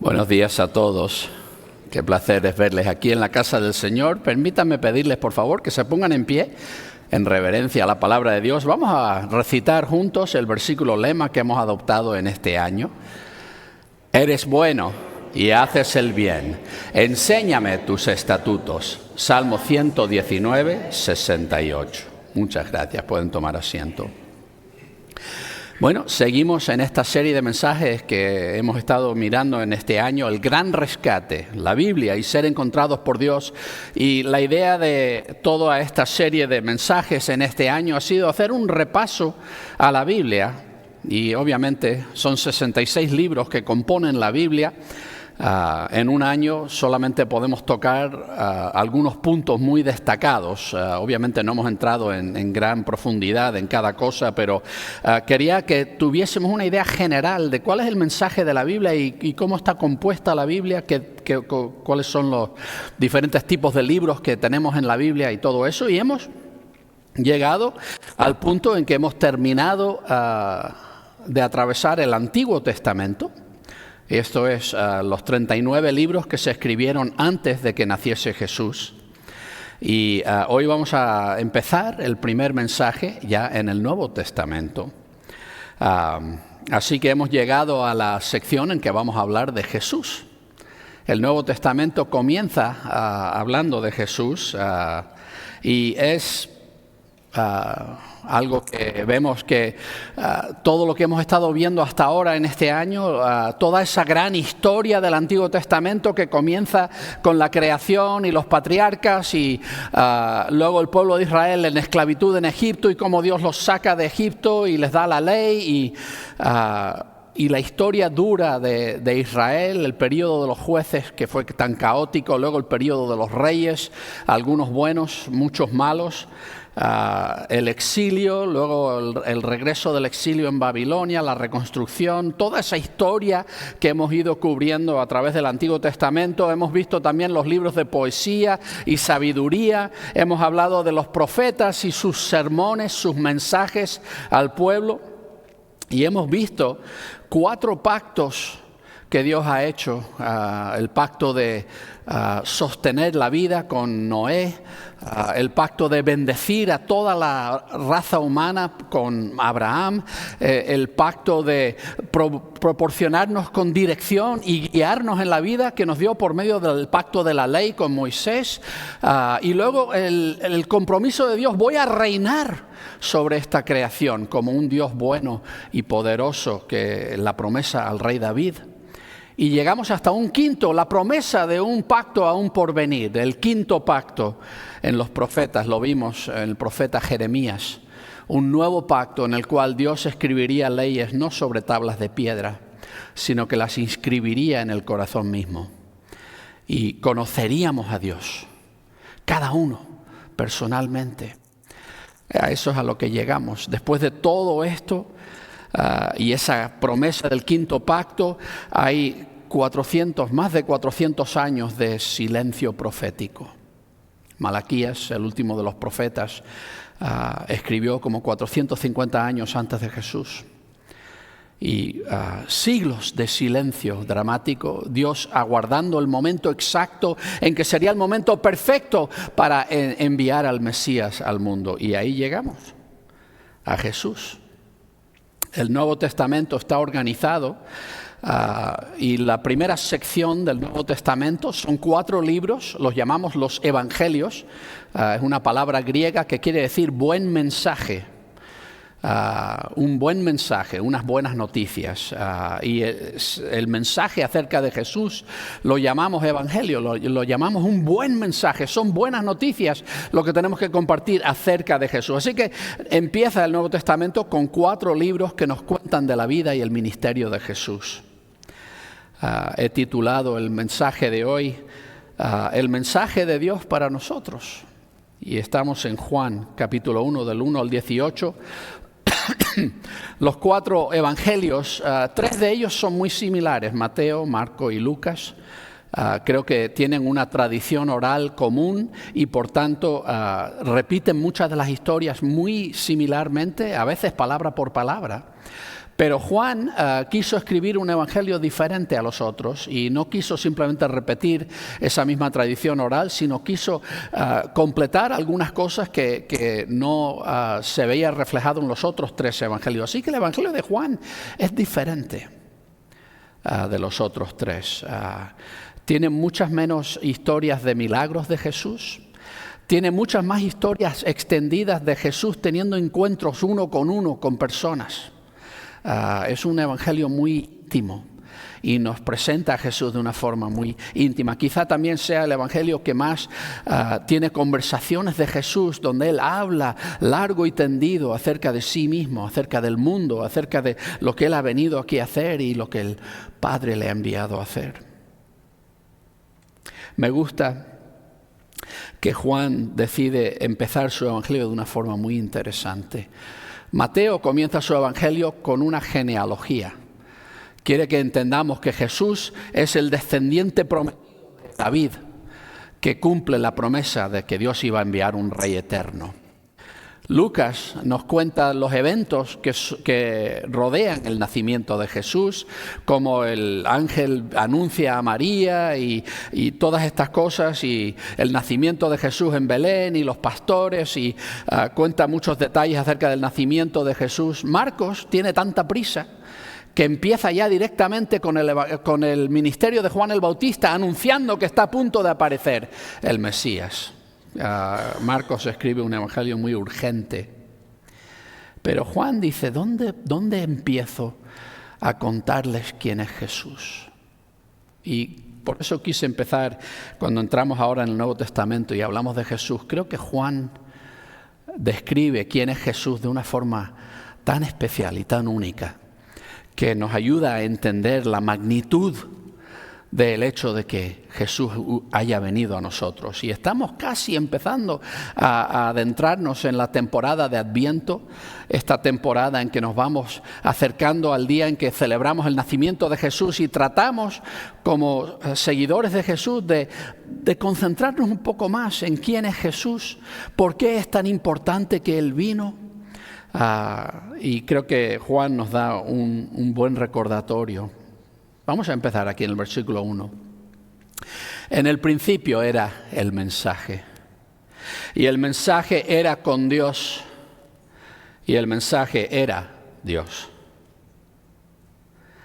Buenos días a todos. Qué placer es verles aquí en la casa del Señor. Permítanme pedirles, por favor, que se pongan en pie en reverencia a la palabra de Dios. Vamos a recitar juntos el versículo lema que hemos adoptado en este año. Eres bueno y haces el bien. Enséñame tus estatutos. Salmo 119, 68. Muchas gracias. Pueden tomar asiento. Bueno, seguimos en esta serie de mensajes que hemos estado mirando en este año, el gran rescate, la Biblia y ser encontrados por Dios. Y la idea de toda esta serie de mensajes en este año ha sido hacer un repaso a la Biblia. Y obviamente son 66 libros que componen la Biblia. En un año solamente podemos tocar algunos puntos muy destacados. Obviamente no hemos entrado en gran profundidad en cada cosa, pero quería que tuviésemos una idea general de cuál es el mensaje de la Biblia y cómo está compuesta la Biblia, cuáles son los diferentes tipos de libros que tenemos en la Biblia y todo eso. Y hemos llegado al punto en que hemos terminado de atravesar el Antiguo Testamento. Esto es los 39 libros que se escribieron antes de que naciese Jesús. Y hoy vamos a empezar el primer mensaje ya en el Nuevo Testamento. Así que hemos llegado a la sección en que vamos a hablar de Jesús. El Nuevo Testamento comienza hablando de Jesús y es algo que vemos que todo lo que hemos estado viendo hasta ahora en este año, toda esa gran historia del Antiguo Testamento que comienza con la creación y los patriarcas y luego el pueblo de Israel en esclavitud en Egipto y cómo Dios los saca de Egipto y les da la ley y la historia dura de Israel, el periodo de los jueces que fue tan caótico, luego el periodo de los reyes, algunos buenos, muchos malos. El exilio, luego el regreso del exilio en Babilonia, la reconstrucción, toda esa historia que hemos ido cubriendo a través del Antiguo Testamento. Hemos visto también los libros de poesía y sabiduría, hemos hablado de los profetas y sus sermones, sus mensajes al pueblo, y hemos visto 4 pactos que Dios ha hecho, el pacto de sostener la vida con Noé, el pacto de bendecir a toda la raza humana con Abraham, el pacto de proporcionarnos con dirección y guiarnos en la vida que nos dio por medio del pacto de la ley con Moisés, y luego el compromiso de Dios, voy a reinar sobre esta creación como un Dios bueno y poderoso, que la promesa al rey David. Y llegamos hasta un quinto, la promesa de un pacto aún por venir, el quinto pacto en los profetas, lo vimos en el profeta Jeremías, un nuevo pacto en el cual Dios escribiría leyes no sobre tablas de piedra, sino que las inscribiría en el corazón mismo. Y conoceríamos a Dios, cada uno personalmente. A eso es a lo que llegamos. Después de todo esto, y esa promesa del quinto pacto, hay más de 400 años de silencio profético. Malaquías, el último de los profetas, escribió como 450 años antes de Jesús. Y siglos de silencio dramático, Dios aguardando el momento exacto en que sería el momento perfecto para enviar al Mesías al mundo. Y ahí llegamos, a Jesús. El Nuevo Testamento está organizado y la primera sección del Nuevo Testamento son 4 libros, los llamamos los Evangelios. Es una palabra griega que quiere decir buen mensaje. Un buen mensaje, unas buenas noticias. Y el mensaje acerca de Jesús lo llamamos evangelio, lo llamamos un buen mensaje. Son buenas noticias lo que tenemos que compartir acerca de Jesús. Así que empieza el Nuevo Testamento con 4 libros que nos cuentan de la vida y el ministerio de Jesús. He titulado el mensaje de hoy, el mensaje de Dios para nosotros. Y estamos en Juan, capítulo 1, del 1 al 18. Los 4 evangelios, 3 de ellos son muy similares, Mateo, Marco y Lucas. Creo que tienen una tradición oral común y por tanto repiten muchas de las historias muy similarmente, a veces palabra por palabra. Pero Juan quiso escribir un evangelio diferente a los otros y no quiso simplemente repetir esa misma tradición oral, sino quiso completar algunas cosas que no se veía reflejado en los otros 3 evangelios. Así que el evangelio de Juan es diferente de los otros 3. Tiene muchas menos historias de milagros de Jesús. Tiene muchas más historias extendidas de Jesús teniendo encuentros uno con personas. Es un evangelio muy íntimo y nos presenta a Jesús de una forma muy íntima. Quizá también sea el evangelio que más tiene conversaciones de Jesús, donde Él habla largo y tendido acerca de sí mismo, acerca del mundo, acerca de lo que Él ha venido aquí a hacer y lo que el Padre le ha enviado a hacer. Me gusta que Juan decide empezar su evangelio de una forma muy interesante. Mateo comienza su evangelio con una genealogía. Quiere que entendamos que Jesús es el descendiente prometido de David, que cumple la promesa de que Dios iba a enviar un rey eterno. Lucas nos cuenta los eventos que rodean el nacimiento de Jesús, como el ángel anuncia a María y todas estas cosas, y el nacimiento de Jesús en Belén y los pastores, y cuenta muchos detalles acerca del nacimiento de Jesús. Marcos tiene tanta prisa que empieza ya directamente con el ministerio de Juan el Bautista, anunciando que está a punto de aparecer el Mesías. Marcos escribe un evangelio muy urgente. Pero Juan dice, ¿dónde empiezo a contarles quién es Jesús? Y por eso quise empezar, cuando entramos ahora en el Nuevo Testamento y hablamos de Jesús, creo que Juan describe quién es Jesús de una forma tan especial y tan única, que nos ayuda a entender la magnitud del hecho de que Jesús haya venido a nosotros. Y estamos casi empezando a adentrarnos en la temporada de Adviento, esta temporada en que nos vamos acercando al día en que celebramos el nacimiento de Jesús y tratamos como seguidores de Jesús de concentrarnos un poco más en quién es Jesús, por qué es tan importante que Él vino. Y creo que Juan nos da un buen recordatorio. Vamos a empezar aquí en el versículo 1. En el principio era el mensaje, y el mensaje era con Dios, y el mensaje era Dios.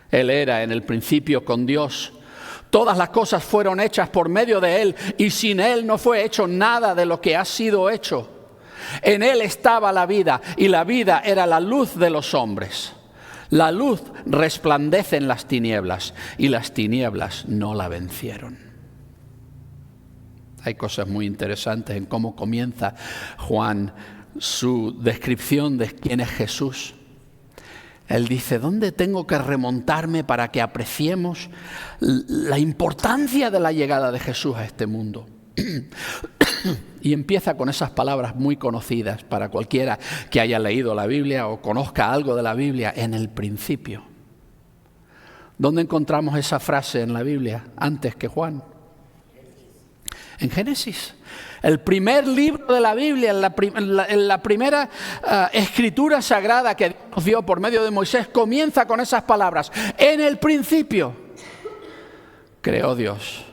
Él era en el principio con Dios. Todas las cosas fueron hechas por medio de Él, y sin Él no fue hecho nada de lo que ha sido hecho. En Él estaba la vida, y la vida era la luz de los hombres. La luz resplandece en las tinieblas, y las tinieblas no la vencieron. Hay cosas muy interesantes en cómo comienza Juan su descripción de quién es Jesús. Él dice, ¿dónde tengo que remontarme para que apreciemos la importancia de la llegada de Jesús a este mundo? Y empieza con esas palabras muy conocidas para cualquiera que haya leído la Biblia o conozca algo de la Biblia, en el principio. ¿Dónde encontramos esa frase en la Biblia antes que Juan? En Génesis. El primer libro de la Biblia, en la primera escritura sagrada que Dios nos dio por medio de Moisés, comienza con esas palabras. En el principio creó Dios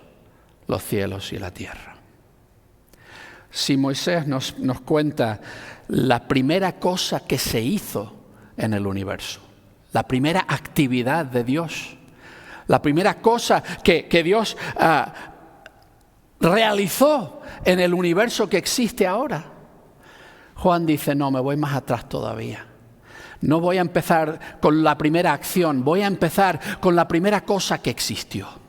los cielos y la tierra. Si Moisés nos cuenta la primera cosa que se hizo en el universo, la primera actividad de Dios, la primera cosa que Dios realizó en el universo que existe ahora, Juan dice, no, me voy más atrás todavía. No voy a empezar con la primera acción, voy a empezar con la primera cosa que existió.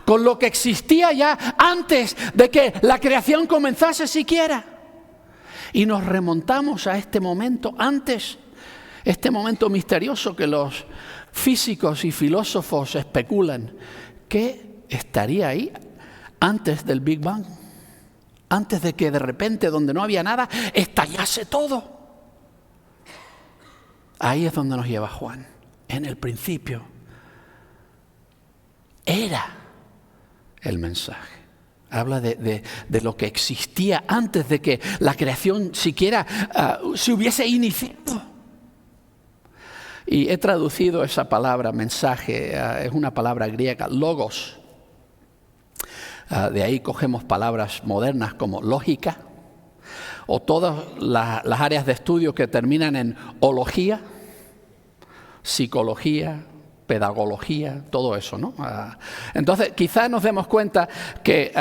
Con lo que existía ya antes de que la creación comenzase siquiera. Y nos remontamos a este momento antes, este momento misterioso que los físicos y filósofos especulan, que estaría ahí antes del Big Bang, antes de que de repente, donde no había nada, estallase todo. Ahí es donde nos lleva Juan, en el principio. Era el mensaje. Habla de lo que existía antes de que la creación siquiera se hubiese iniciado. Y he traducido esa palabra mensaje, es una palabra griega, logos. De ahí cogemos palabras modernas como lógica, o todas las áreas de estudio que terminan en ología, psicología, pedagogía, todo eso, ¿no? Entonces, quizás nos demos cuenta que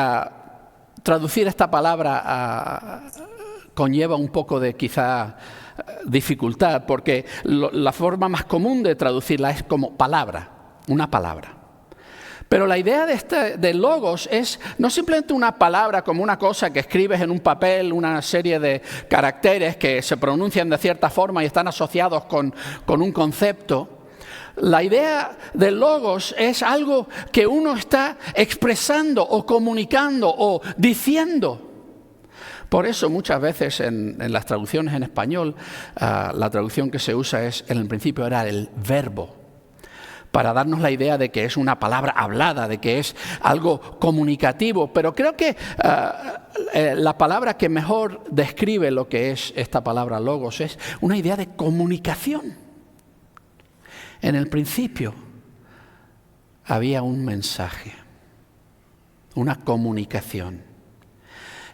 traducir esta palabra conlleva un poco de quizá dificultad, porque la forma más común de traducirla es como palabra, una palabra. Pero la idea de logos es no simplemente una palabra como una cosa que escribes en un papel, una serie de caracteres que se pronuncian de cierta forma y están asociados con un concepto. La idea de logos es algo que uno está expresando o comunicando o diciendo. Por eso muchas veces en las traducciones en español, la traducción que se usa en el principio era el verbo, para darnos la idea de que es una palabra hablada, de que es algo comunicativo. Pero creo que la palabra que mejor describe lo que es esta palabra logos es una idea de comunicación. En el principio había un mensaje, una comunicación.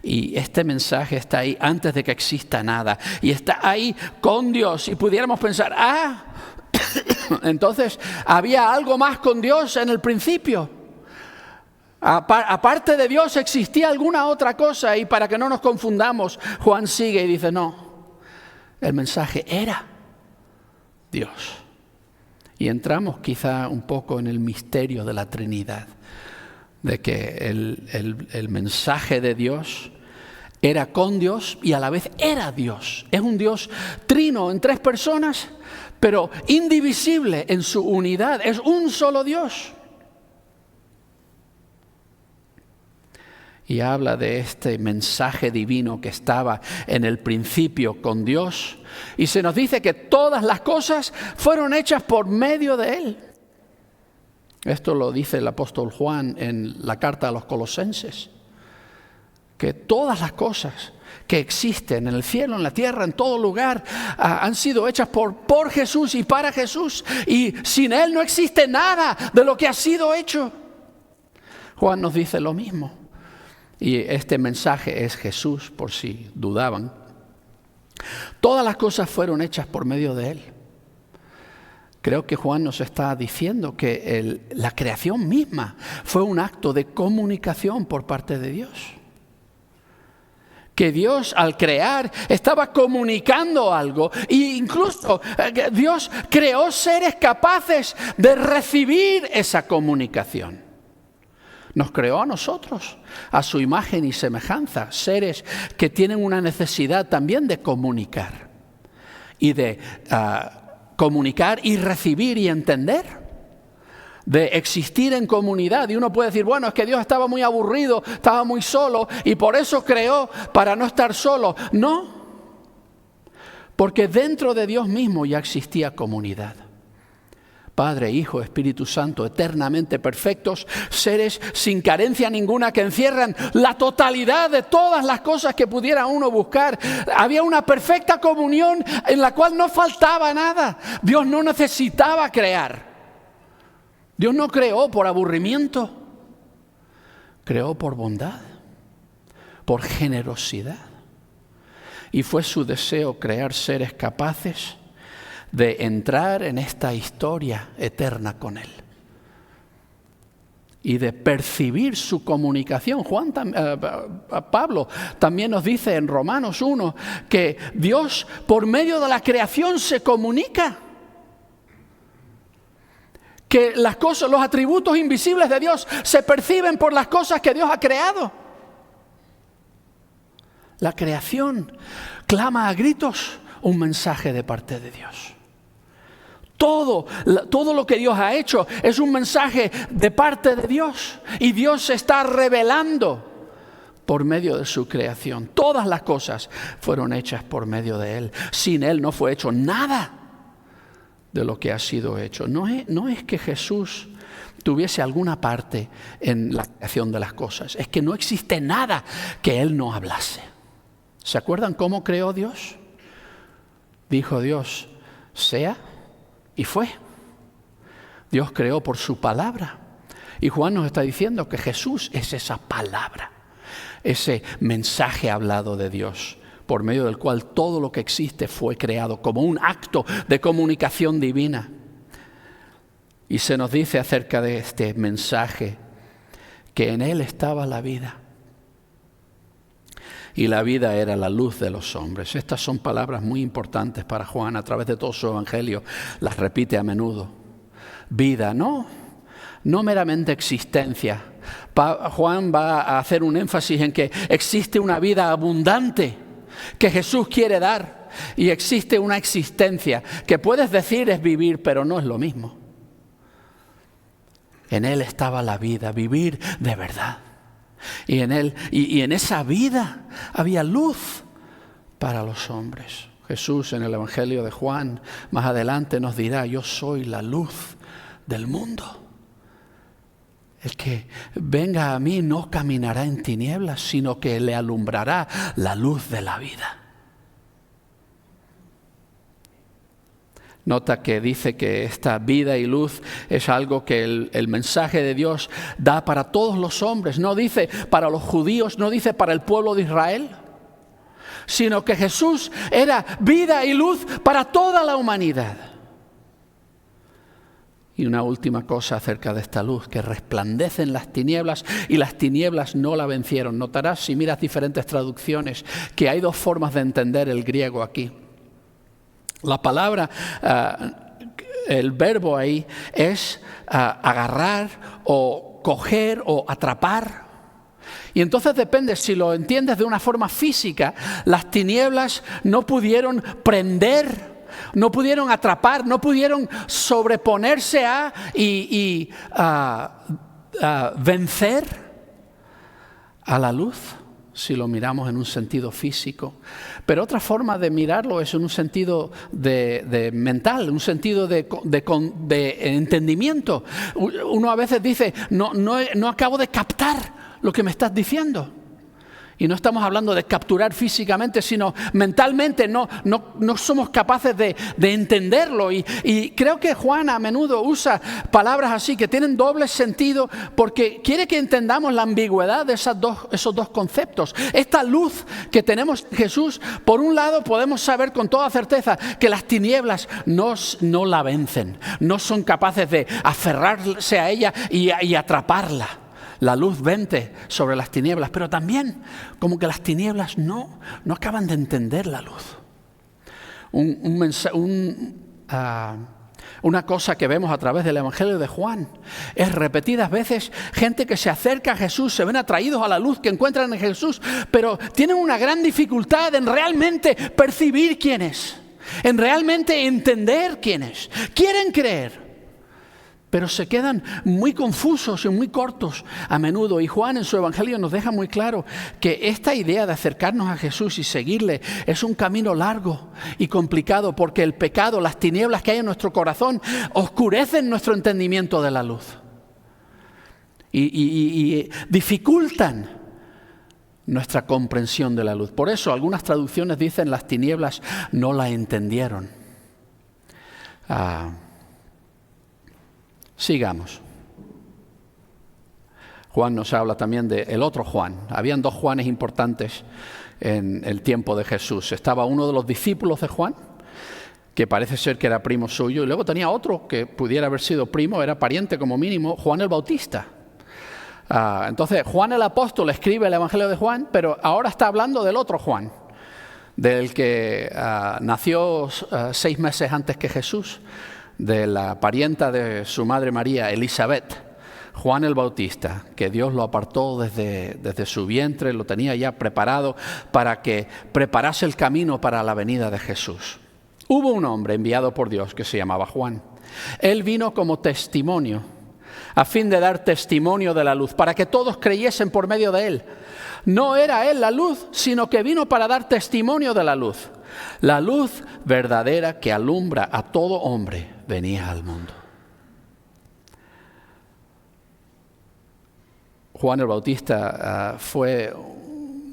Y este mensaje está ahí antes de que exista nada. Y está ahí con Dios. Y pudiéramos pensar, entonces había algo más con Dios en el principio. Aparte de Dios existía alguna otra cosa. Y para que no nos confundamos, Juan sigue y dice, no, el mensaje era Dios. Y entramos quizá un poco en el misterio de la Trinidad, de que el mensaje de Dios era con Dios y a la vez era Dios. Es un Dios trino en tres personas, pero indivisible en su unidad. Es un solo Dios. Y habla de este mensaje divino que estaba en el principio con Dios. Y se nos dice que todas las cosas fueron hechas por medio de Él. Esto lo dice el apóstol Juan en la carta a los Colosenses. Que todas las cosas que existen en el cielo, en la tierra, en todo lugar, han sido hechas por Jesús y para Jesús. Y sin Él no existe nada de lo que ha sido hecho. Juan nos dice lo mismo. Y este mensaje es Jesús, por si dudaban. Todas las cosas fueron hechas por medio de Él. Creo que Juan nos está diciendo que la creación misma fue un acto de comunicación por parte de Dios. Que Dios al crear estaba comunicando algo e incluso Dios creó seres capaces de recibir esa comunicación. Nos creó a nosotros, a su imagen y semejanza, seres que tienen una necesidad también de comunicar y de comunicar y recibir y entender, de existir en comunidad. Y uno puede decir, bueno, es que Dios estaba muy aburrido, estaba muy solo y por eso creó para no estar solo. No, porque dentro de Dios mismo ya existía comunidad. Padre, Hijo, Espíritu Santo, eternamente perfectos, seres sin carencia ninguna que encierran la totalidad de todas las cosas que pudiera uno buscar. Había una perfecta comunión en la cual no faltaba nada. Dios no necesitaba crear. Dios no creó por aburrimiento, creó por bondad, por generosidad. Y fue su deseo crear seres capaces de entrar en esta historia eterna con Él y de percibir su comunicación. Pablo también nos dice en Romanos 1 que Dios por medio de la creación se comunica, que las cosas, los atributos invisibles de Dios se perciben por las cosas que Dios ha creado. La creación clama a gritos un mensaje de parte de Dios. Todo lo que Dios ha hecho es un mensaje de parte de Dios. Y Dios se está revelando por medio de su creación. Todas las cosas fueron hechas por medio de Él. Sin Él no fue hecho nada de lo que ha sido hecho. No es que Jesús tuviese alguna parte en la creación de las cosas. Es que no existe nada que Él no hablase. ¿Se acuerdan cómo creó Dios? Dijo Dios, sea Y fue. Dios creó por su palabra. Y Juan nos está diciendo que Jesús es esa palabra, ese mensaje hablado de Dios, por medio del cual todo lo que existe fue creado como un acto de comunicación divina. Y se nos dice acerca de este mensaje que en él estaba la vida. Y la vida era la luz de los hombres. Estas son palabras muy importantes para Juan a través de todo su evangelio. Las repite a menudo. Vida, no meramente existencia. Juan va a hacer un énfasis en que existe una vida abundante que Jesús quiere dar. Y existe una existencia que puedes decir es vivir, pero no es lo mismo. En él estaba la vida, vivir de verdad. Y en él y en esa vida había luz para los hombres. Jesús en el Evangelio de Juan más adelante nos dirá: yo soy la luz del mundo. El que venga a mí no caminará en tinieblas, sino que le alumbrará la luz de la vida. Nota que dice que esta vida y luz es algo que el mensaje de Dios da para todos los hombres. No dice para los judíos, no dice para el pueblo de Israel, sino que Jesús era vida y luz para toda la humanidad. Y una última cosa acerca de esta luz, que resplandece en las tinieblas y las tinieblas no la vencieron. Notarás si miras diferentes traducciones que hay dos formas de entender el griego aquí. La palabra, el verbo ahí es agarrar o coger o atrapar. Y entonces depende, si lo entiendes de una forma física, las tinieblas no pudieron prender, no pudieron atrapar, no pudieron sobreponerse a y vencer a la luz, si lo miramos en un sentido físico. Pero otra forma de mirarlo es en un sentido de mental, un sentido de entendimiento. Uno a veces dice, no acabo de captar lo que me estás diciendo. Y no estamos hablando de capturar físicamente, sino mentalmente no somos capaces de entenderlo. Y creo que Juan a menudo usa palabras así que tienen doble sentido porque quiere que entendamos la ambigüedad de esos dos conceptos. Esta luz que tenemos Jesús, por un lado podemos saber con toda certeza que las tinieblas no la vencen, no son capaces de aferrarse a ella y atraparla. La luz vence sobre las tinieblas, pero también como que las tinieblas no acaban de entender la luz. Una cosa que vemos a través del Evangelio de Juan es repetidas veces gente que se acerca a Jesús, se ven atraídos a la luz que encuentran en Jesús, pero tienen una gran dificultad en realmente percibir quién es, en realmente entender quién es. Quieren creer, pero se quedan muy confusos y muy cortos a menudo. Y Juan en su Evangelio nos deja muy claro que esta idea de acercarnos a Jesús y seguirle es un camino largo y complicado, porque el pecado, las tinieblas que hay en nuestro corazón, oscurecen nuestro entendimiento de la luz y dificultan nuestra comprensión de la luz. Por eso algunas traducciones dicen las tinieblas no la entendieron. Sigamos. Juan nos habla también del otro Juan. Habían dos Juanes importantes en el tiempo de Jesús. Estaba uno de los discípulos de Juan, que parece ser que era primo suyo, y luego tenía otro que pudiera haber sido primo, era pariente como mínimo, Juan el Bautista. Entonces Juan el apóstol escribe el Evangelio de Juan, pero ahora está hablando del otro Juan, del que nació 6 meses antes que Jesús, de la parienta de su madre María, Elizabeth, Juan el Bautista, que Dios lo apartó desde su vientre, lo tenía ya preparado para que preparase el camino para la venida de Jesús. Hubo un hombre enviado por Dios que se llamaba Juan. Él vino como testimonio, a fin de dar testimonio de la luz, para que todos creyesen por medio de él. No era él la luz, sino que vino para dar testimonio de la luz. La luz verdadera que alumbra a todo hombre venía al mundo. Juan el Bautista fue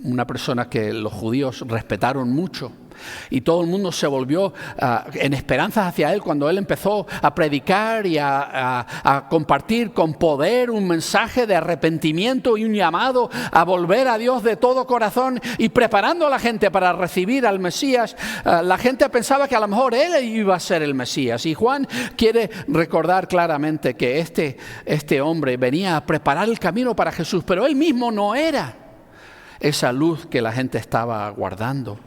una persona que los judíos respetaron mucho Y todo el mundo se volvió en esperanzas hacia él cuando él empezó a predicar y a compartir con poder un mensaje de arrepentimiento y un llamado a volver a Dios de todo corazón y preparando a la gente para recibir al Mesías. La gente pensaba que a lo mejor él iba a ser el Mesías. Y Juan quiere recordar claramente que este hombre venía a preparar el camino para Jesús, pero él mismo no era esa luz que la gente estaba aguardando.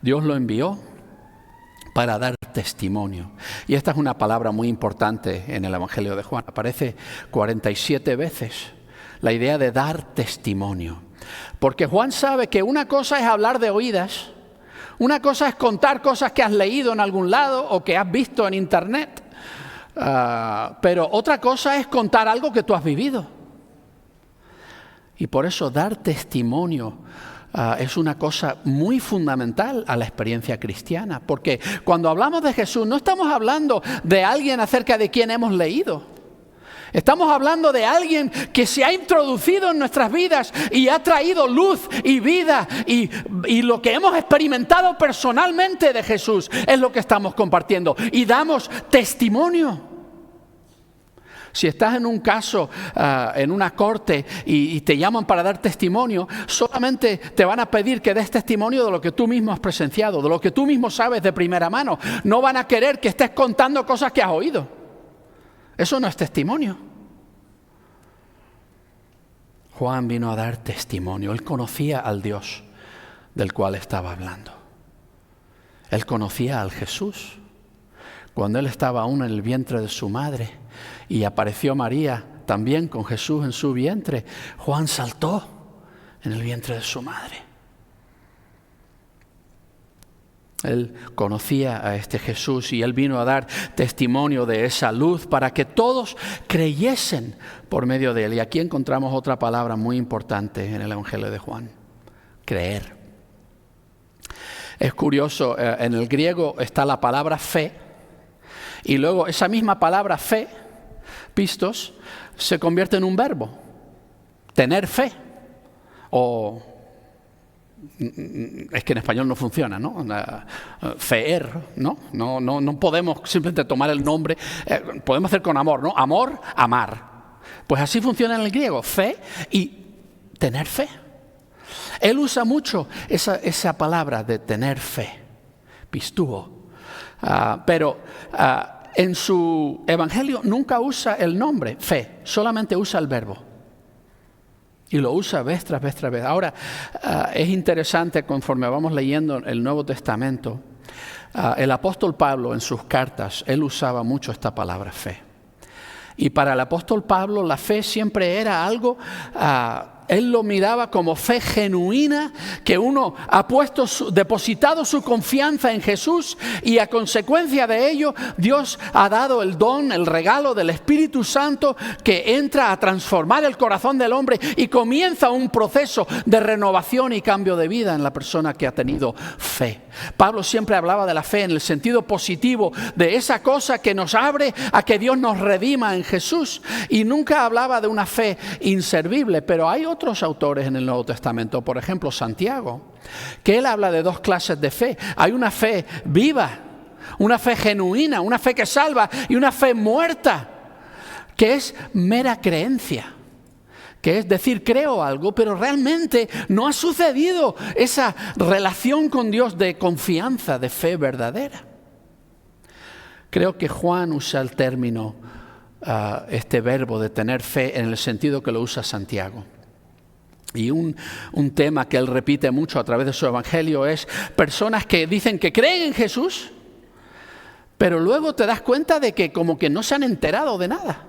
Dios lo envió para dar testimonio. Y esta es una palabra muy importante en el Evangelio de Juan. Aparece 47 veces la idea de dar testimonio. Porque Juan sabe que una cosa es hablar de oídas, una cosa es contar cosas que has leído en algún lado o que has visto en internet, pero otra cosa es contar algo que tú has vivido. Y por eso dar testimonio es una cosa muy fundamental a la experiencia cristiana, porque cuando hablamos de Jesús no estamos hablando de alguien acerca de quien hemos leído. Estamos hablando de alguien que se ha introducido en nuestras vidas y ha traído luz y vida y lo que hemos experimentado personalmente de Jesús es lo que estamos compartiendo y damos testimonio. Si estás en un caso, en una corte y te llaman para dar testimonio, solamente te van a pedir que des testimonio de lo que tú mismo has presenciado, de lo que tú mismo sabes de primera mano. No van a querer que estés contando cosas que has oído. Eso no es testimonio. Juan vino a dar testimonio. Él conocía al Dios del cual estaba hablando. Él conocía al Jesús. Cuando él estaba aún en el vientre de su madre y apareció María también con Jesús en su vientre, Juan saltó en el vientre de su madre. Él conocía a este Jesús y él vino a dar testimonio de esa luz para que todos creyesen por medio de él. Y aquí encontramos otra palabra muy importante en el Evangelio de Juan: creer. Es curioso, en el griego está la palabra fe y luego esa misma palabra fe, pistos, se convierte en un verbo, tener fe. O es que en español no funciona, ¿no? Feer, ¿no? No podemos simplemente tomar el nombre, podemos hacer con amor, ¿no? Amor, amar. Pues así funciona en el griego, fe y tener fe. Él usa mucho esa palabra de tener fe, pistúo, pero en su evangelio nunca usa el nombre fe, solamente usa el verbo. Y lo usa vez tras vez tras vez. Ahora, es interesante conforme vamos leyendo el Nuevo Testamento, el apóstol Pablo en sus cartas, él usaba mucho esta palabra fe. Y para el apóstol Pablo la fe siempre era algo, él lo miraba como fe genuina, que uno ha depositado su confianza en Jesús y a consecuencia de ello Dios ha dado el don, el regalo del Espíritu Santo que entra a transformar el corazón del hombre y comienza un proceso de renovación y cambio de vida en la persona que ha tenido fe. Pablo siempre hablaba de la fe en el sentido positivo, de esa cosa que nos abre a que Dios nos redima en Jesús, y nunca hablaba de una fe inservible. Pero hay otros autores en el Nuevo Testamento, por ejemplo Santiago, que él habla de dos clases de fe. Hay una fe viva, una fe genuina, una fe que salva, y una fe muerta, que es mera creencia. Que es decir, creo algo, pero realmente no ha sucedido esa relación con Dios de confianza, de fe verdadera. Creo que Juan usa el término, este verbo de tener fe, en el sentido que lo usa Santiago. Y un tema que él repite mucho a través de su evangelio es personas que dicen que creen en Jesús, pero luego te das cuenta de que como que no se han enterado de nada.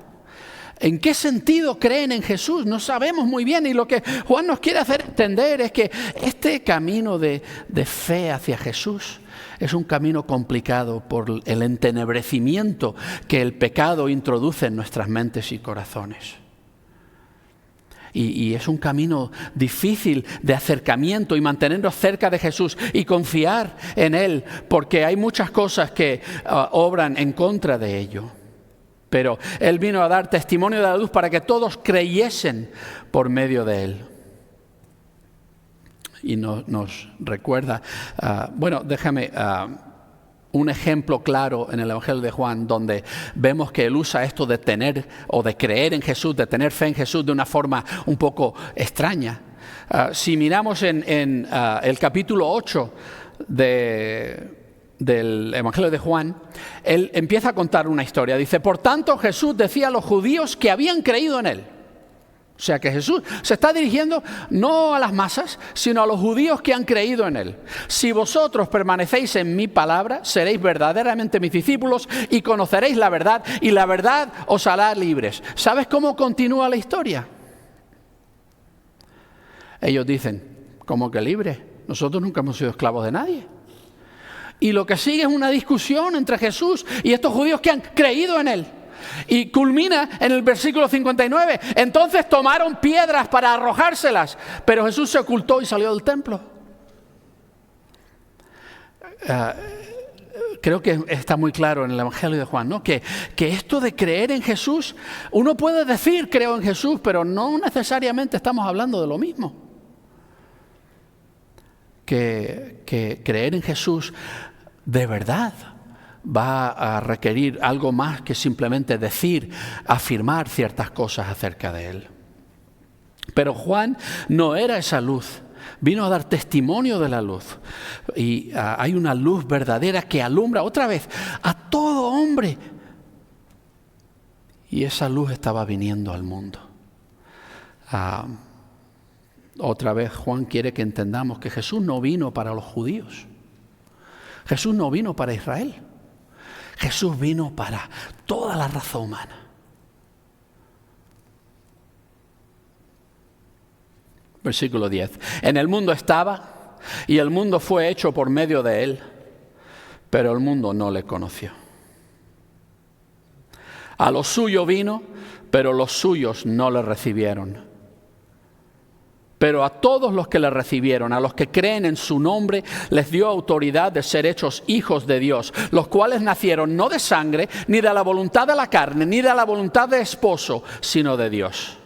¿En qué sentido creen en Jesús? No sabemos muy bien, y lo que Juan nos quiere hacer entender es que este camino de fe hacia Jesús es un camino complicado por el entenebrecimiento que el pecado introduce en nuestras mentes y corazones. Y es un camino difícil de acercamiento y mantenernos cerca de Jesús y confiar en Él, porque hay muchas cosas que obran en contra de ello. Pero Él vino a dar testimonio de la luz para que todos creyesen por medio de Él. y nos recuerda. Déjame un ejemplo claro en el Evangelio de Juan, donde vemos que él usa esto de tener o de creer en Jesús, de tener fe en Jesús de una forma un poco extraña. Si miramos en el capítulo 8 del Evangelio de Juan, él empieza a contar una historia. Dice: por tanto, Jesús decía a los judíos que habían creído en él. O sea que Jesús se está dirigiendo no a las masas, sino a los judíos que han creído en él. Si vosotros permanecéis en mi palabra, seréis verdaderamente mis discípulos y conoceréis la verdad, y la verdad os hará libres. ¿Sabes cómo continúa la historia? Ellos dicen: ¿cómo que libre? Nosotros nunca hemos sido esclavos de nadie. Y lo que sigue es una discusión entre Jesús y estos judíos que han creído en él. Y culmina en el versículo 59. Entonces tomaron piedras para arrojárselas, pero Jesús se ocultó y salió del templo. Creo que está muy claro en el Evangelio de Juan, ¿no? Que esto de creer en Jesús, uno puede decir creo en Jesús, pero no necesariamente estamos hablando de lo mismo. Que creer en Jesús de verdad va a requerir algo más que simplemente decir, afirmar ciertas cosas acerca de él. Pero Juan no era esa luz. Vino a dar testimonio de la luz. Y hay una luz verdadera que alumbra otra vez a todo hombre. Y esa luz estaba viniendo al mundo. Otra vez Juan quiere que entendamos que Jesús no vino para los judíos. Jesús no vino para Israel. Jesús vino para toda la raza humana. Versículo 10. En el mundo estaba, y el mundo fue hecho por medio de él, pero el mundo no le conoció. A lo suyo vino, pero los suyos no le recibieron. Pero a todos los que le recibieron, a los que creen en su nombre, les dio autoridad de ser hechos hijos de Dios, los cuales nacieron no de sangre, ni de la voluntad de la carne, ni de la voluntad de esposo, sino de Dios.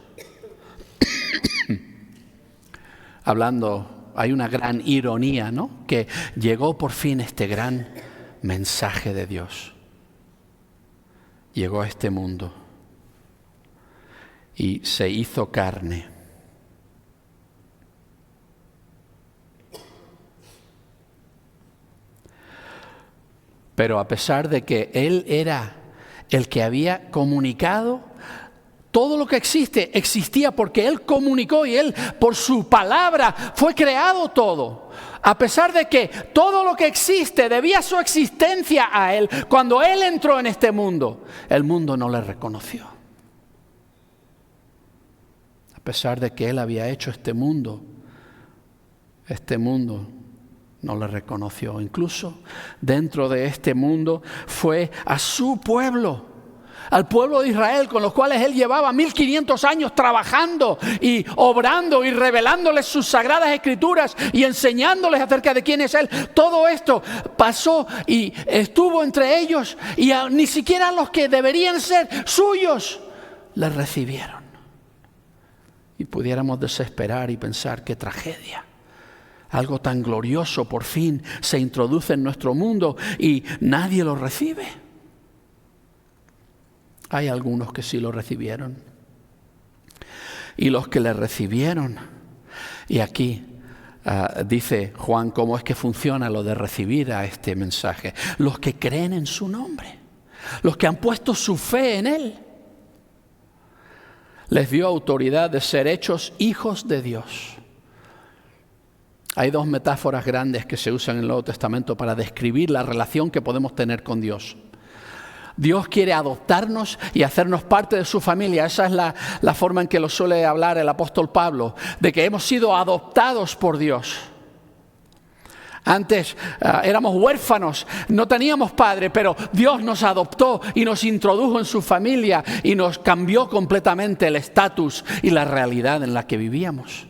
Hablando, hay una gran ironía, ¿no? Que llegó por fin este gran mensaje de Dios. Llegó a este mundo y se hizo carne. Pero a pesar de que Él era el que había comunicado, todo lo que existe existía porque Él comunicó y Él, por su palabra, fue creado todo. A pesar de que todo lo que existe debía su existencia a Él, cuando Él entró en este mundo, el mundo no le reconoció. A pesar de que Él había hecho este mundo no le reconoció. Incluso dentro de este mundo fue a su pueblo, al pueblo de Israel, con los cuales él llevaba 1500 años trabajando y obrando y revelándoles sus sagradas escrituras y enseñándoles acerca de quién es él. Todo esto pasó y estuvo entre ellos, y ni siquiera los que deberían ser suyos le recibieron. Y pudiéramos desesperar y pensar: qué tragedia. Algo tan glorioso por fin se introduce en nuestro mundo y nadie lo recibe. Hay algunos que sí lo recibieron. Y los que le recibieron, y aquí dice Juan cómo es que funciona lo de recibir a este mensaje. Los que creen en su nombre, los que han puesto su fe en él, les dio autoridad de ser hechos hijos de Dios. Hay dos metáforas grandes que se usan en el Nuevo Testamento para describir la relación que podemos tener con Dios. Dios quiere adoptarnos y hacernos parte de su familia. Esa es la forma en que lo suele hablar el apóstol Pablo, de que hemos sido adoptados por Dios. Antes éramos huérfanos, no teníamos padre, pero Dios nos adoptó y nos introdujo en su familia y nos cambió completamente el estatus y la realidad en la que vivíamos.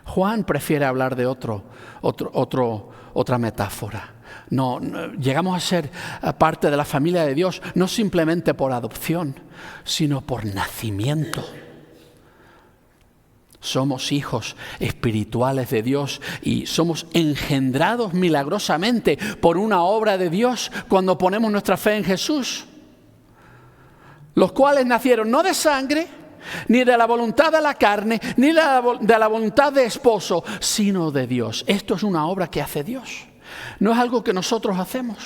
Juan prefiere hablar de otra metáfora. No, llegamos a ser parte de la familia de Dios no simplemente por adopción, sino por nacimiento. Somos hijos espirituales de Dios y somos engendrados milagrosamente por una obra de Dios cuando ponemos nuestra fe en Jesús. Los cuales nacieron no de sangre, ni de la voluntad de la carne, ni de la voluntad de esposo, sino de Dios. Esto es una obra que hace Dios. No es algo que nosotros hacemos.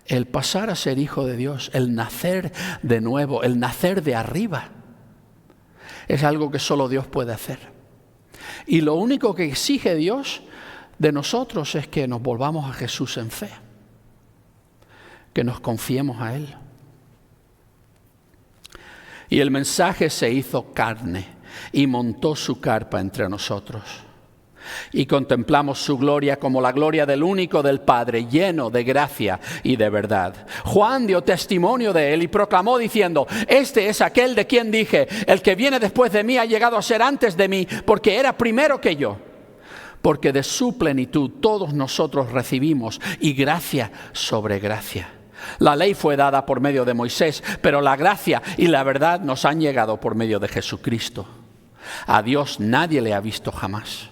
El pasar a ser hijo de Dios, el nacer de nuevo, el nacer de arriba, es algo que solo Dios puede hacer. Y lo único que exige Dios de nosotros es que nos volvamos a Jesús en fe, que nos confiemos a Él. Y el mensaje se hizo carne y montó su carpa entre nosotros. Y contemplamos su gloria como la gloria del único del Padre, lleno de gracia y de verdad. Juan dio testimonio de él y proclamó diciendo: este es aquel de quien dije, el que viene después de mí ha llegado a ser antes de mí, porque era primero que yo. Porque de su plenitud todos nosotros recibimos, y gracia sobre gracia. La ley fue dada por medio de Moisés, pero la gracia y la verdad nos han llegado por medio de Jesucristo. A Dios nadie le ha visto jamás.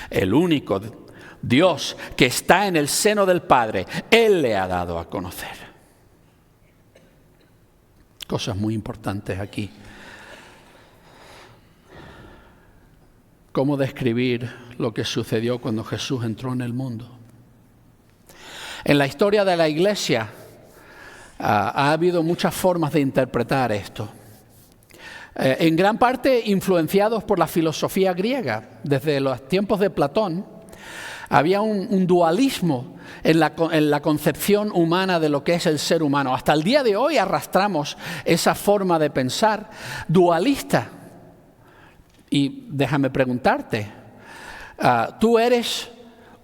El único Dios que está en el seno del Padre, Él le ha dado a conocer. Cosas muy importantes aquí. ¿Cómo describir lo que sucedió cuando Jesús entró en el mundo? En la historia de la Iglesia ha habido muchas formas de interpretar esto. En gran parte influenciados por la filosofía griega. Desde los tiempos de Platón había un dualismo en la concepción humana de lo que es el ser humano. Hasta el día de hoy arrastramos esa forma de pensar dualista. Y déjame preguntarte, ¿tú eres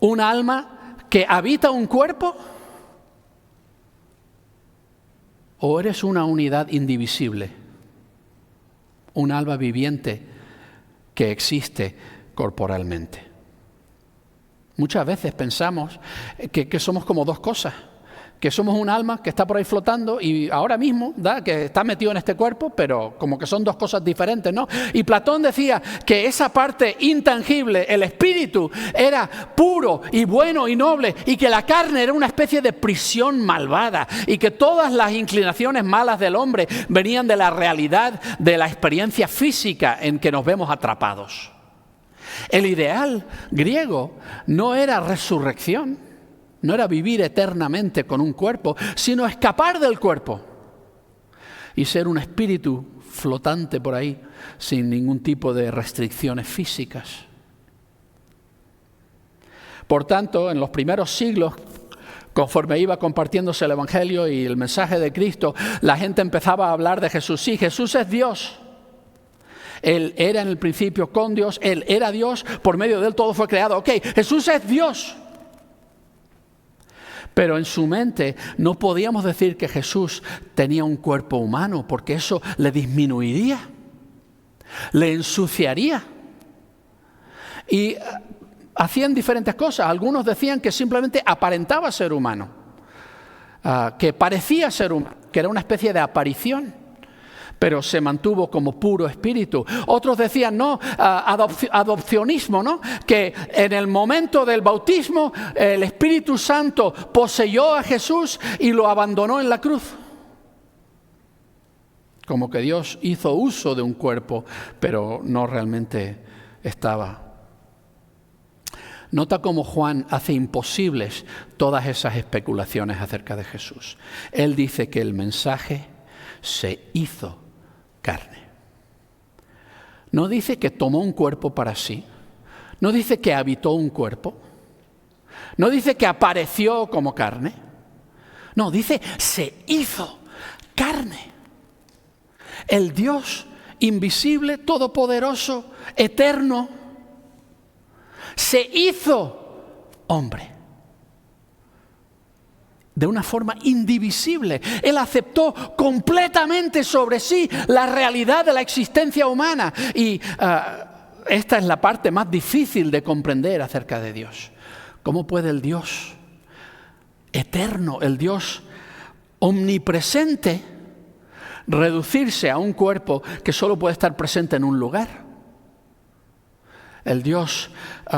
un alma que habita un cuerpo? ¿O eres una unidad indivisible? Un alma viviente que existe corporalmente. Muchas veces pensamos que somos como dos cosas, que somos un alma que está por ahí flotando y ahora mismo, que está metido en este cuerpo, pero como que son dos cosas diferentes, ¿no? Y Platón decía que esa parte intangible, el espíritu, era puro y bueno y noble, y que la carne era una especie de prisión malvada, y que todas las inclinaciones malas del hombre venían de la realidad de la experiencia física en que nos vemos atrapados. El ideal griego no era resurrección, no era vivir eternamente con un cuerpo, sino escapar del cuerpo y ser un espíritu flotante por ahí sin ningún tipo de restricciones físicas. Por tanto, en los primeros siglos, conforme iba compartiéndose el Evangelio y el mensaje de Cristo, la gente empezaba a hablar de Jesús. Sí, Jesús es Dios. Él era en el principio con Dios, Él era Dios, por medio de Él todo fue creado. Ok, Jesús es Dios. Pero en su mente no podíamos decir que Jesús tenía un cuerpo humano, porque eso le disminuiría, le ensuciaría. Y hacían diferentes cosas. Algunos decían que simplemente aparentaba ser humano, que parecía ser humano, que era una especie de aparición, pero se mantuvo como puro espíritu. Otros decían, no, adopcionismo, ¿no? Que en el momento del bautismo el Espíritu Santo poseyó a Jesús y lo abandonó en la cruz. Como que Dios hizo uso de un cuerpo, pero no realmente estaba. Nota cómo Juan hace imposibles todas esas especulaciones acerca de Jesús. Él dice que el mensaje se hizo carne. No dice que tomó un cuerpo para sí. No dice que habitó un cuerpo. No dice que apareció como carne. No, dice se hizo carne. El Dios invisible, todopoderoso, eterno, se hizo hombre. De una forma indivisible. Él aceptó completamente sobre sí la realidad de la existencia humana. Y esta es la parte más difícil de comprender acerca de Dios. ¿Cómo puede el Dios eterno, el Dios omnipresente, reducirse a un cuerpo que solo puede estar presente en un lugar. El Dios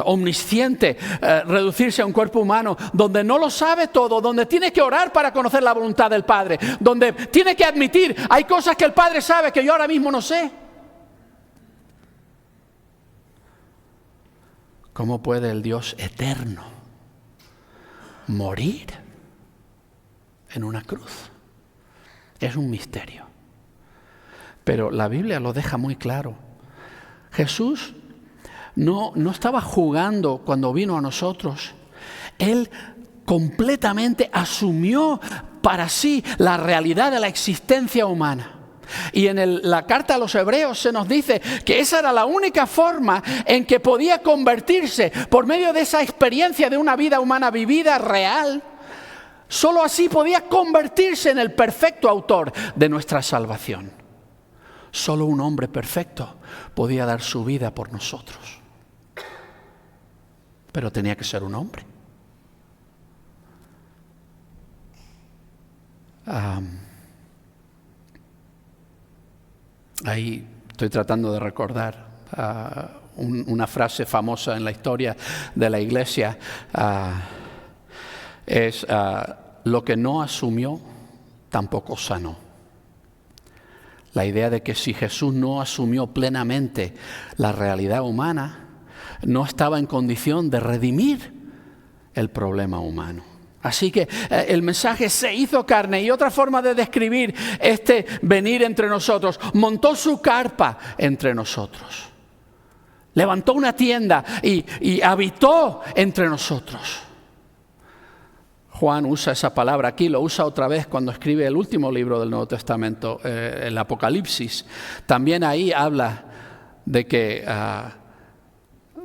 omnisciente, reducirse a un cuerpo humano donde no lo sabe todo, donde tiene que orar para conocer la voluntad del Padre, donde tiene que admitir, hay cosas que el Padre sabe que yo ahora mismo no sé. ¿Cómo puede el Dios eterno morir en una cruz? Es un misterio. Pero la Biblia lo deja muy claro. Jesús no estaba jugando cuando vino a nosotros. Él completamente asumió para sí la realidad de la existencia humana. Y en la carta a los Hebreos se nos dice que esa era la única forma en que podía convertirse, por medio de esa experiencia de una vida humana vivida real. Solo así podía convertirse en el perfecto autor de nuestra salvación. Solo un hombre perfecto podía dar su vida por nosotros. Pero tenía que ser un hombre. Ahí estoy tratando de recordar una frase famosa en la historia de la Iglesia. Es lo que no asumió, tampoco sanó. La idea de que si Jesús no asumió plenamente la realidad humana, no estaba en condición de redimir el problema humano. Así que el mensaje se hizo carne, y otra forma de describir este venir entre nosotros, montó su carpa entre nosotros. Levantó una tienda y habitó entre nosotros. Juan usa esa palabra aquí, lo usa otra vez cuando escribe el último libro del Nuevo Testamento, el Apocalipsis. También ahí habla de que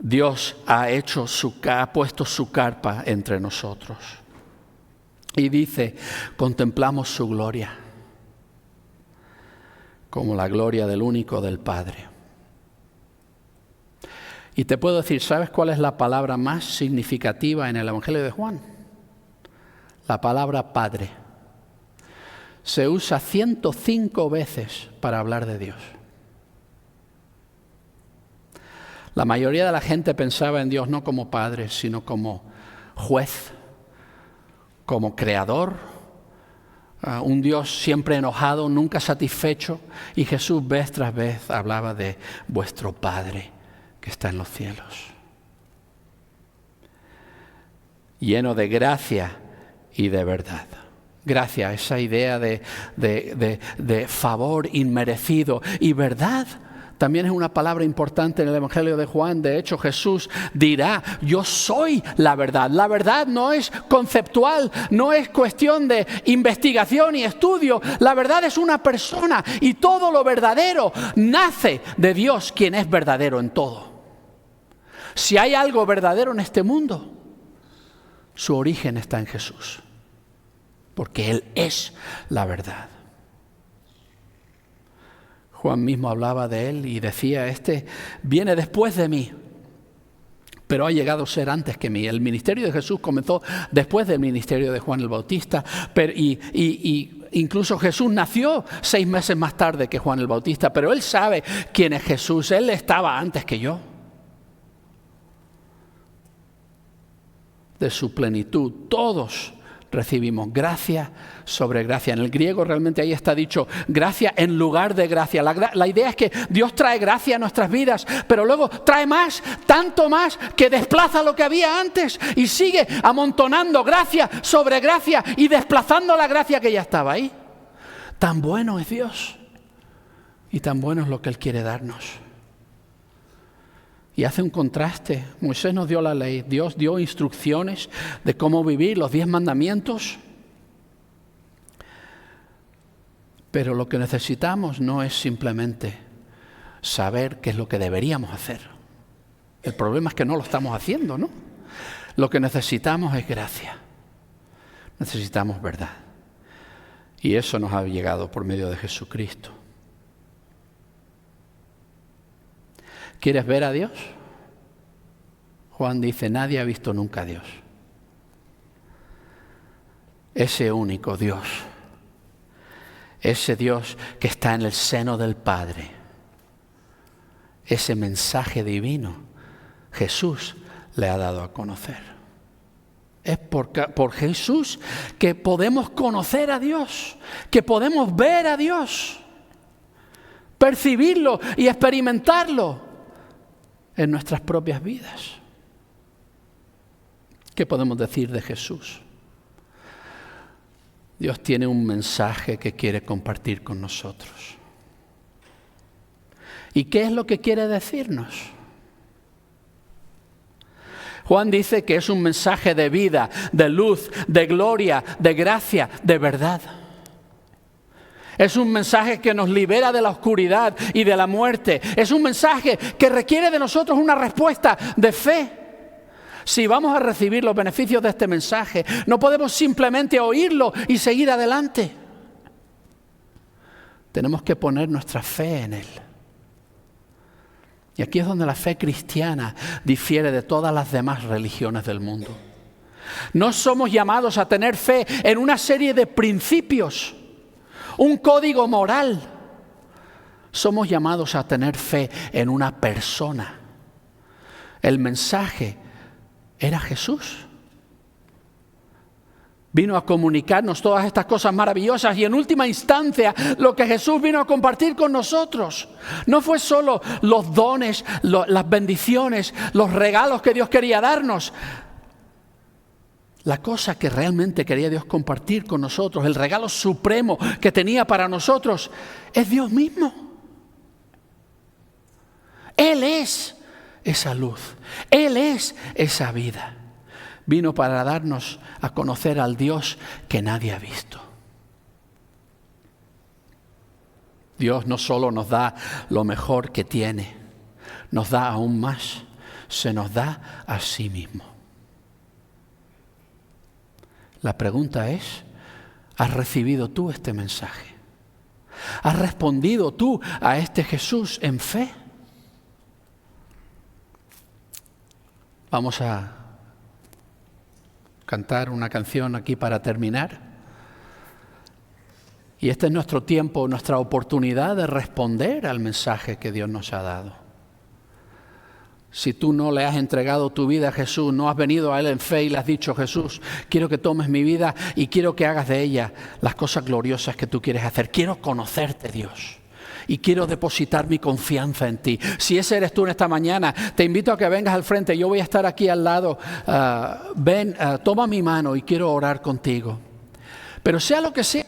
Dios ha puesto su carpa entre nosotros. Y dice, contemplamos su gloria, como la gloria del único del Padre. Y te puedo decir, ¿sabes cuál es la palabra más significativa en el Evangelio de Juan? La palabra Padre. Se usa 105 veces para hablar de Dios. La mayoría de la gente pensaba en Dios no como Padre, sino como juez, como creador, un Dios siempre enojado, nunca satisfecho. Y Jesús vez tras vez hablaba de vuestro Padre que está en los cielos. Lleno de gracia y de verdad. Gracia, esa idea de favor inmerecido, y verdad también es una palabra importante en el Evangelio de Juan. De hecho, Jesús dirá, yo soy la verdad. La verdad no es conceptual, no es cuestión de investigación y estudio. La verdad es una persona, y todo lo verdadero nace de Dios, quien es verdadero en todo. Si hay algo verdadero en este mundo, su origen está en Jesús, porque Él es la verdad. Juan mismo hablaba de Él y decía, este viene después de mí, pero ha llegado a ser antes que mí. El ministerio de Jesús comenzó después del ministerio de Juan el Bautista, y incluso Jesús nació 6 meses más tarde que Juan el Bautista, pero Él sabe quién es Jesús. Él estaba antes que yo. De su plenitud, todos recibimos gracia sobre gracia. En el griego realmente ahí está dicho gracia en lugar de gracia. La idea es que Dios trae gracia a nuestras vidas, pero luego trae más, tanto más, que desplaza lo que había antes y sigue amontonando gracia sobre gracia y desplazando la gracia que ya estaba ahí. Tan bueno es Dios, y tan bueno es lo que Él quiere darnos. Y hace un contraste. Moisés nos dio la ley, Dios dio instrucciones de cómo vivir, los 10 mandamientos. Pero lo que necesitamos no es simplemente saber qué es lo que deberíamos hacer. El problema es que no lo estamos haciendo, ¿no? Lo que necesitamos es gracia. Necesitamos verdad. Y eso nos ha llegado por medio de Jesucristo. ¿Quieres ver a Dios? Juan dice, nadie ha visto nunca a Dios. Ese único Dios, ese Dios que está en el seno del Padre, ese mensaje divino, Jesús le ha dado a conocer. Es por Jesús que podemos conocer a Dios, que podemos ver a Dios, percibirlo y experimentarlo en nuestras propias vidas. ¿Qué podemos decir de Jesús? Dios tiene un mensaje que quiere compartir con nosotros. ¿Y qué es lo que quiere decirnos? Juan dice que es un mensaje de vida, de luz, de gloria, de gracia, de verdad. Es un mensaje que nos libera de la oscuridad y de la muerte. Es un mensaje que requiere de nosotros una respuesta de fe. Si vamos a recibir los beneficios de este mensaje, no podemos simplemente oírlo y seguir adelante. Tenemos que poner nuestra fe en él. Y aquí es donde la fe cristiana difiere de todas las demás religiones del mundo. No somos llamados a tener fe en una serie de principios, un código moral. Somos llamados a tener fe en una persona. El mensaje era Jesús. Vino a comunicarnos todas estas cosas maravillosas y en última instancia lo que Jesús vino a compartir con nosotros no fue solo los dones, las bendiciones, los regalos que Dios quería darnos. La cosa que realmente quería Dios compartir con nosotros, el regalo supremo que tenía para nosotros, es Dios mismo. Él es esa luz, Él es esa vida. Vino para darnos a conocer al Dios que nadie ha visto. Dios no solo nos da lo mejor que tiene, nos da aún más, se nos da a sí mismo. La pregunta es, ¿has recibido tú este mensaje? ¿Has respondido tú a este Jesús en fe? Vamos a cantar una canción aquí para terminar. Y este es nuestro tiempo, nuestra oportunidad de responder al mensaje que Dios nos ha dado. Si tú no le has entregado tu vida a Jesús, no has venido a Él en fe y le has dicho, Jesús, quiero que tomes mi vida y quiero que hagas de ella las cosas gloriosas que tú quieres hacer. Quiero conocerte, Dios. Y quiero depositar mi confianza en ti. Si ese eres tú en esta mañana, te invito a que vengas al frente. Yo voy a estar aquí al lado. Ven, toma mi mano y quiero orar contigo. Pero sea lo que sea,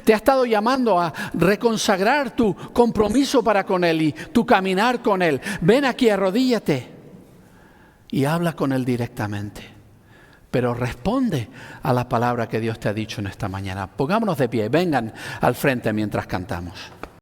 te ha estado llamando a reconsagrar tu compromiso para con Él y tu caminar con Él. Ven aquí, arrodíllate y habla con Él directamente. Pero responde a la palabra que Dios te ha dicho en esta mañana. Pongámonos de pie, vengan al frente mientras cantamos.